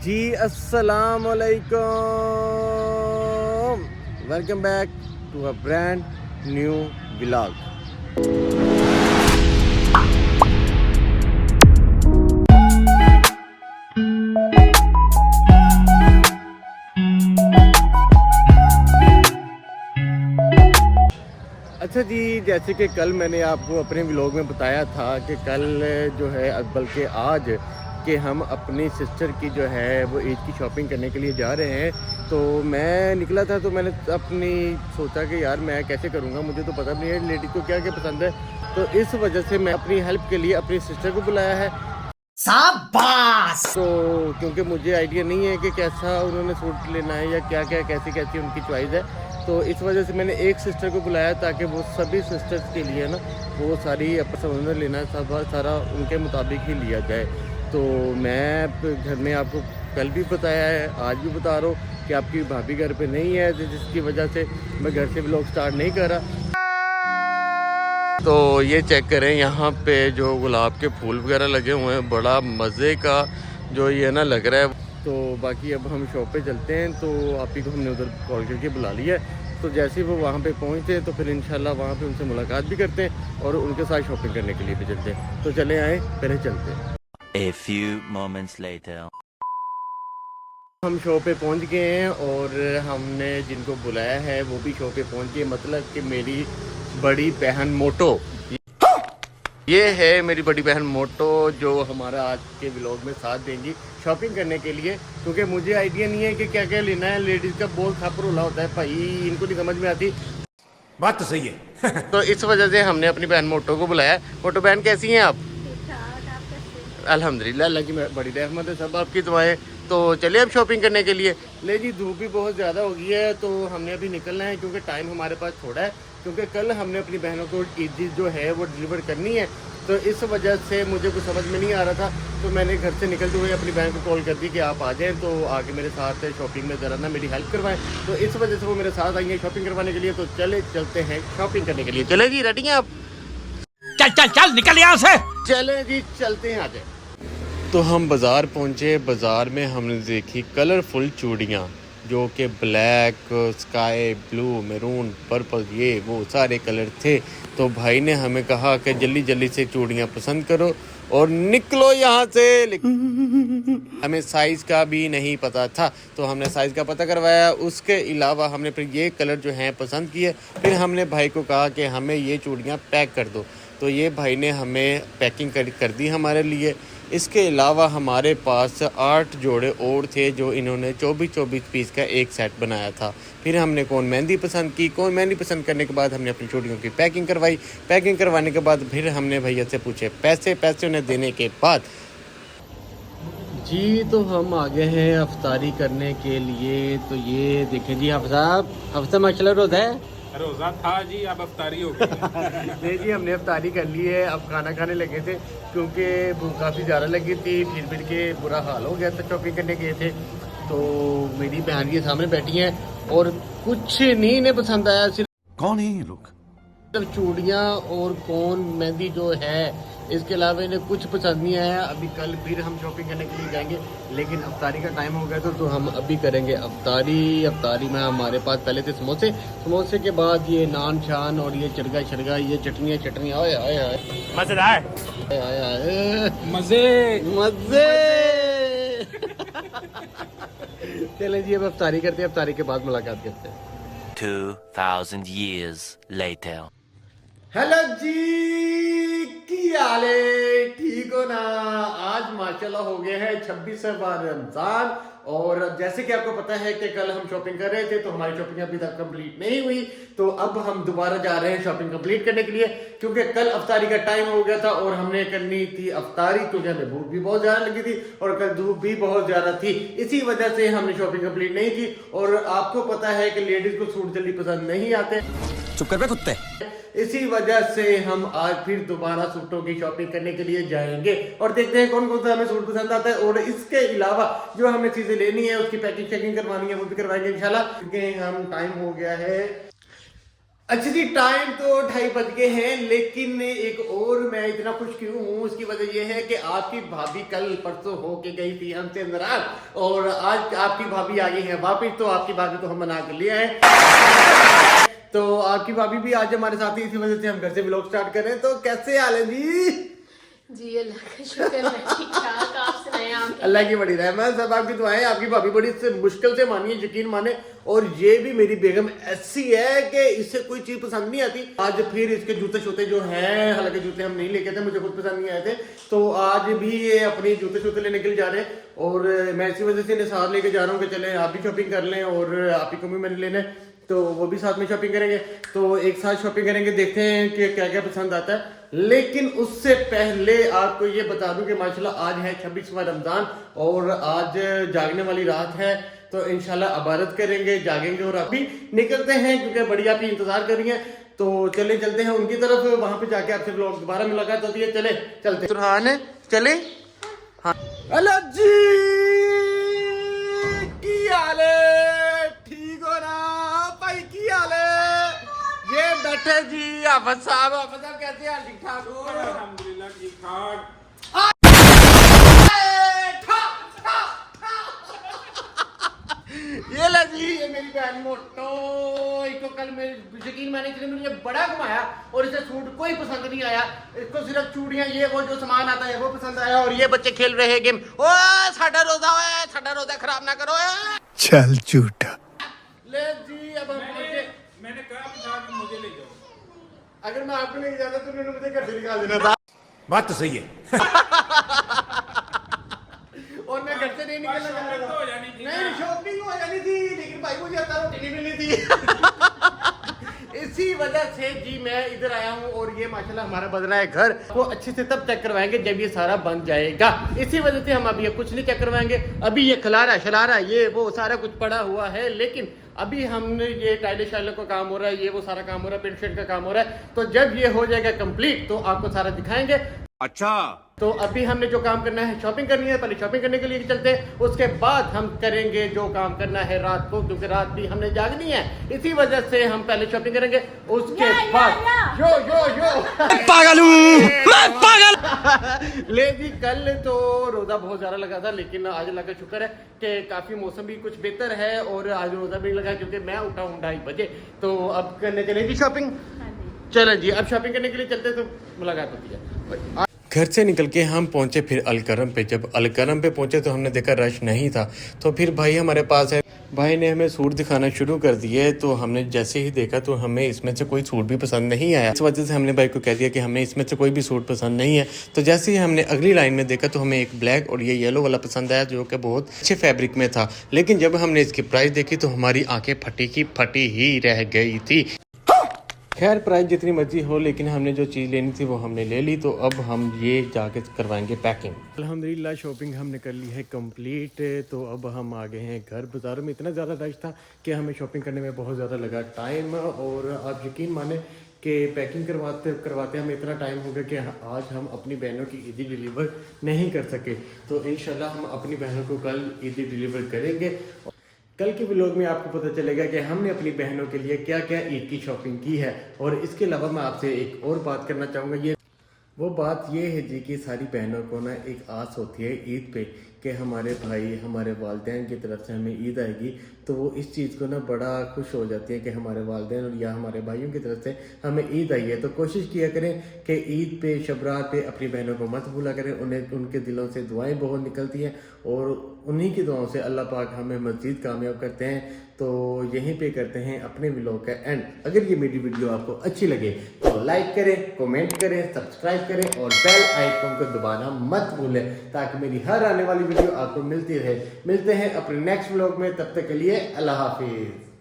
जी अस्सलाम वालेकुम, welcome back to a brand new vlog. अच्छा जी, जैसे कि कल मैंने आपको अपने व्लॉग में बताया था कि कल जो है बल्कि आज कि हम अपनी सिस्टर की जो है वो ईद की शॉपिंग करने के लिए जा रहे हैं। तो मैं निकला था तो मैंने अपनी सोचा कि यार मैं कैसे करूँगा, मुझे तो पता नहीं है लेडीज़ को क्या क्या पसंद है। तो इस वजह से मैं अपनी हेल्प के लिए अपनी सिस्टर को बुलाया है। शाबाश। तो क्योंकि मुझे आइडिया नहीं है कि कैसा उन्होंने सूट लेना है या क्या क्या कैसी कैसी उनकी चॉइस है, तो इस वजह से मैंने एक सिस्टर को बुलाया ताकि वो सभी सिस्टर्स के लिए ना वो सारी पसंद लेना सब सारा उनके मुताबिक ही लिया जाए। तो मैं घर में आपको कल भी बताया है, आज भी बता रहा हूँ कि आपकी भाभी घर पे नहीं है, जिसकी वजह से मैं घर से व्लॉग स्टार्ट नहीं कर रहा। तो ये चेक करें, यहाँ पे जो गुलाब के फूल वगैरह लगे हुए हैं, बड़ा मज़े का जो ये ना लग रहा है। तो बाकी अब हम शॉप पे चलते हैं। तो आप ही को हमने उधर कॉल करके बुला लिया है। तो जैसे ही वो वहाँ पे पहुँचते हैं तो फिर इंशाल्लाह वहाँ पे उनसे मुलाकात भी करते हैं और उनके साथ शॉपिंग करने के लिए भी चलते हैं। तो चले आए, पहले चलते हैं। A few moments later. हम शॉप पे पहुँच गए हैं और हमने जिनको बुलाया है वो भी शॉप पे पहुँच गए। मतलब कि मेरी बड़ी बहन मोटो, ये है मेरी बड़ी बहन मोटो, जो हमारा आज के व्लॉग में साथ देंगी शॉपिंग करने के लिए। क्योंकि मुझे आइडिया नहीं है कि क्या क्या लेना है। लेडीज़ का बहुत खापर उला होता है भाई, इनको नहीं समझ में आती। बात तो सही है। तो इस वजह से हमने अपनी बहन मोटो को बुलाया। मोटो बहन कैसी हैं आप? अल्हम्दुलिल्लाह, अल्लाह की बड़ी रहमत है, सब आपकी दुआएं। तो चलिए अब शॉपिंग करने के लिए। ले जी, धूप भी बहुत ज़्यादा हो गई है तो हमने अभी निकलना है क्योंकि टाइम हमारे पास थोड़ा है। क्योंकि कल हमने अपनी बहनों को ईद जो है वो डिलीवर करनी है। तो इस वजह से मुझे कुछ समझ में नहीं आ रहा था, तो मैंने घर से निकलते हुए अपनी बहन को कॉल कर दी कि आप आ जाएँ तो आके मेरे साथ शॉपिंग में ज़रा ना मेरी हेल्प करवाएं। तो इस वजह से वो मेरे साथ आई हैं शॉपिंग करवाने के लिए। तो चलते हैं शॉपिंग करने के लिए। चले जी, रेडी हैं आप? चल चल चल निकल यहाँ से। चले जी, चलते हैं, आ जाए। तो हम बाज़ार पहुँचे। बाज़ार में हमने देखी कलरफुल चूड़ियाँ, जो कि black, sky blue, maroon, purple, ये वो सारे कलर थे। तो भाई ने हमें कहा कि जल्दी जल्दी से चूड़ियाँ पसंद करो और निकलो यहाँ से। हमें साइज़ का भी नहीं पता था, तो हमने साइज़ का पता करवाया। उसके अलावा हमने फिर ये कलर जो हैं पसंद किए। फिर हमने भाई को कहा कि हमें ये चूड़ियाँ पैक कर दो। तो ये भाई ने हमें पैकिंग कर दी हमारे लिए। इसके अलावा हमारे पास 8 जोड़े और थे जो इन्होंने 24-24 पीस का एक सेट बनाया था। फिर हमने कौन मेहंदी पसंद की। कौन मेहंदी पसंद करने के बाद हमने अपनी चूड़ियों की पैकिंग करवाई। पैकिंग करवाने के बाद फिर हमने भैया से पूछे पैसे उन्हें देने के बाद जी तो हम आ गए हैं अफ्तारी करने के लिए। तो ये देखें जी, हफ्ता माशाल्लाह रोज़ा है। रोजा था जी, अब अफ्तारी हो गई। नहीं जी, हमने अफ्तारी कर ली है। अब खाना खाने लगे थे क्योंकि भूख काफ़ी ज़्यादा लगी थी। फिर के बुरा हाल हो गया था, शॉपिंग करने गए थे। तो मेरी बहन के सामने बैठी हैं और कुछ नहीं इन्हें पसंद आया। सिर्फ कौन है ये लोग? चूड़ियाँ और कौन मेहंदी जो है, इसके अलावा इन्हें कुछ पसंद नहीं आया। अभी कल फिर हम शॉपिंग करने के लिए जाएंगे, लेकिन अफ्तारी का टाइम हो गया तो हम अभी करेंगे अफ्तारी में हमारे पास पहले थे समोसे के बाद ये नान शान और ये चरगा ये चटनियाँ आए मजेदार मजे। चलें जी, अब अफ्तारी करते हैं, अफ्तारी के बाद मुलाकात करते हैं। 2000 years later. हेलो जी, की हाल है? ठीक हो ना? आज माशाल्लाह हो गया है 26वां रमजान। और जैसे कि आपको पता है कि कल हम शॉपिंग कर रहे थे तो हमारी शॉपिंग अभी तक कंप्लीट नहीं हुई। तो अब हम दोबारा जा रहे हैं शॉपिंग कंप्लीट करने के लिए, क्योंकि कल अफ्तारी का टाइम हो गया था और हमने करनी थी अफ्तारी, क्योंकि हमें भूख भी बहुत ज्यादा लगी थी और कल धूप भी बहुत ज्यादा थी। इसी वजह से हमने शॉपिंग कंप्लीट नहीं की। और आपको पता है कि लेडीज को सूट जल्दी पसंद नहीं आते। चुप कर बे कुत्ते। इसी वजह से हम आज फिर दोबारा सूटों की शॉपिंग करने के लिए जाएंगे और देखते हैं कौन कौन सा हमें सूट पसंद आता है। और इसके अलावा जो हमें चीजें लेनी है उसकी पैकिंग करवानी है, वो भी करवाएंगे इंशाल्लाह। क्योंकि हम टाइम हो गया है अच्छा जी, टाइम तो 2:30 बज गए हैं, लेकिन एक और मैं इतना खुश क्यों हूँ उसकी वजह यह है कि आपकी भाभी कल परसों होके गई थी हमसे नाराज और आज आपकी भाभी आ गई है वापिस। तो आपकी भाभी को हम मना कर लिया है, तो आपकी भाभी भी आज हमारे साथ ही, इसी वजह से हम घर से व्लॉग स्टार्ट कर रहे हैं। तो कैसे हाल है जी? जी अल्लाह का शुक्र है, ठीक ठाक। आप सुनाएं? आप अल्लाह की बड़ी रहमत, सब आपकी दुआएं। आपकी भाभी बड़ी से मुश्किल से मानिए, यकीन माने। और ये भी मेरी बेगम ऐसी है कि इससे कोई चीज पसंद नहीं आती। आज फिर इसके जूते शूते जो हैं, हालांकि जूते हम नहीं लेके थे, मुझे खुद पसंद नहीं आए थे, तो आज भी ये अपनी जूते शूते लेने के लिए जा रहे हैं। और मैं इसी वजह से इन्हें साथ लेके जा रहा हूँ कि चले आप भी शॉपिंग कर लें और आप ही को भी मैंने लेना है, तो वो भी साथ में शॉपिंग करेंगे। तो एक साथ शॉपिंग करेंगे, देखते हैं कि क्या क्या पसंद आता है। लेकिन उससे पहले आपको ये बता दूं कि माशाल्लाह आज है 26वां रमजान और आज जागने वाली रात है, तो इंशाल्लाह इबादत करेंगे, जागेंगे और अभी निकलते हैं क्योंकि बड़ी आप ही इंतजार कर रही हैं। तो चले चलते हैं उनकी तरफ, वहां पे जाके आपसे लोग दोबारा मुलाकात होती है। चले चलते तुरहान चले। हाँ हेलो जी, की हाल है? ठीक हो ना भाई? की हाल है? ये बैठे जी आफत साहब कैसे हाल? ठीक ठाक हो? अल्हम्दुलिल्लाह ठीक ठाक। ये ला जी, ये मेरी बहन मोटो, इसको कल मेरे यकीन माने इसने मुझे बड़ा घुमाया और इसे सूट कोई पसंद नहीं आया। इसको सिर्फ चूड़ियां, ये वो जो सामान आता है वो पसंद आया। और ये बच्चे खेल रहे हैं गेम। ओ साडा रोजा खराब ना करो। चल झूठा। ले जी, अब हम पहुंचे। मैंने कहा था कि मुझे ले जाओ। अगर मैं आपको नहीं जाता तो उन्होंने मुझे घर से निकाल देना था। बात तो सही है। और मैं घर से नहीं निकलना चाह रहा था। नहीं, शॉपिंग हो जानी थी, लेकिन भाई मुझे आता रोटी नहीं मिलनी थी। इसी वजह से जी मैं इधर आया हूँ। और ये माशाल्लाह हमारा बन रहा है घर, वो अच्छे से तब चेक करवाएंगे जब ये सारा बन जाएगा। इसी वजह से हम अभी कुछ नहीं चेक करवाएंगे। अभी ये खिलारा शलारा ये वो सारा कुछ पड़ा हुआ है, लेकिन अभी हमने ये टाइले शाइले का काम हो रहा है, ये वो सारा काम हो रहा है, पेंट शेड का काम हो रहा है। तो जब ये हो जाएगा कंप्लीट तो आपको सारा दिखाएंगे। अच्छा, तो अभी हमने जो काम करना है, शॉपिंग करनी है, पहले शॉपिंग करने के लिए चलते हैं, उसके बाद हम करेंगे जो काम करना है रात को, क्योंकि रात भी हमने जागनी है। इसी वजह से हम पहले शॉपिंग करेंगे, उसके बाद यो पागल हूँ मैं, पागल। ले जी, कल तो रोजा बहुत ज्यादा लगा था, लेकिन आज अल्लाह का शुक्र है कि काफी मौसम भी कुछ बेहतर है और आज रोजा भी लगा, क्योंकि मैं उठा हूँ 2:30 बजे। तो अब करने चलेगी शॉपिंग। चलो जी, अब शॉपिंग करने के लिए चलते तो मुलाकात होती है। घर से निकल के हम पहुंचे फिर अलकरम पे। जब अलकरम पे पहुंचे तो हमने देखा रश नहीं था, तो फिर भाई हमारे पास है, भाई ने हमें सूट दिखाना शुरू कर दिए। तो हमने जैसे ही देखा तो हमें इसमें से कोई सूट भी पसंद नहीं आया। इस वजह से हमने भाई को कह दिया कि हमें इसमें से कोई भी सूट पसंद नहीं है। तो जैसे ही हमने अगली लाइन में देखा तो हमें एक ब्लैक और ये येलो वाला पसंद आया, जो कि बहुत अच्छे फैब्रिक में था। लेकिन जब हमने इसकी प्राइस देखी तो हमारी आंखें फटी की फटी ही रह गई थी। खैर, प्राइस जितनी मर्जी हो, लेकिन हमने जो चीज़ लेनी थी वो हमने ले ली। तो अब हम ये जाके करवाएंगे पैकिंग। अल्हम्दुलिल्लाह शॉपिंग हमने कर ली है कंप्लीट। तो अब हम आ गए हैं घर। बाज़ारों में इतना ज़्यादा रश था कि हमें शॉपिंग करने में बहुत ज़्यादा लगा टाइम। और आप यकीन माने कि पैकिंग करवाते हमें इतना टाइम हो गया कि आज हम अपनी बहनों की ईदी डिलीवर नहीं कर सके। तो इंशाल्लाह हम अपनी बहनों को कल ईदी डिलीवर करेंगे। कल के व्लॉग में आपको पता चलेगा कि हमने अपनी बहनों के लिए क्या क्या ईद की शॉपिंग की है। और इसके अलावा मैं आपसे एक और बात करना चाहूँगा, ये वो बात ये है जी कि सारी बहनों को ना एक आस होती है ईद पे कि हमारे भाई, हमारे वालिदैन की तरफ से हमें ईद आएगी। तो वो इस चीज़ को ना बड़ा खुश हो जाती है कि हमारे वालिदैन और या हमारे भाइयों की तरफ से हमें ईद आई है। तो कोशिश किया करें कि ईद पे, शबरात पे अपनी बहनों को मत भूला करें। उन्हें उनके दिलों से दुआएं बहुत निकलती हैं और उन्हीं की दुआओं से अल्लाह पाक हमें मज़ीद कामयाब करते हैं। तो यहीं पे करते हैं अपने व्लॉग का एंड। अगर ये मेरी वीडियो आपको अच्छी लगे तो लाइक करें, कमेंट करें, सब्सक्राइब करें और बेल आइकन को दबाना मत भूलें, ताकि मेरी हर आने वाली वीडियो आपको मिलती रहे। मिलते हैं अपने नेक्स्ट व्लॉग में, तब तक के लिए अल्लाह हाफिज़।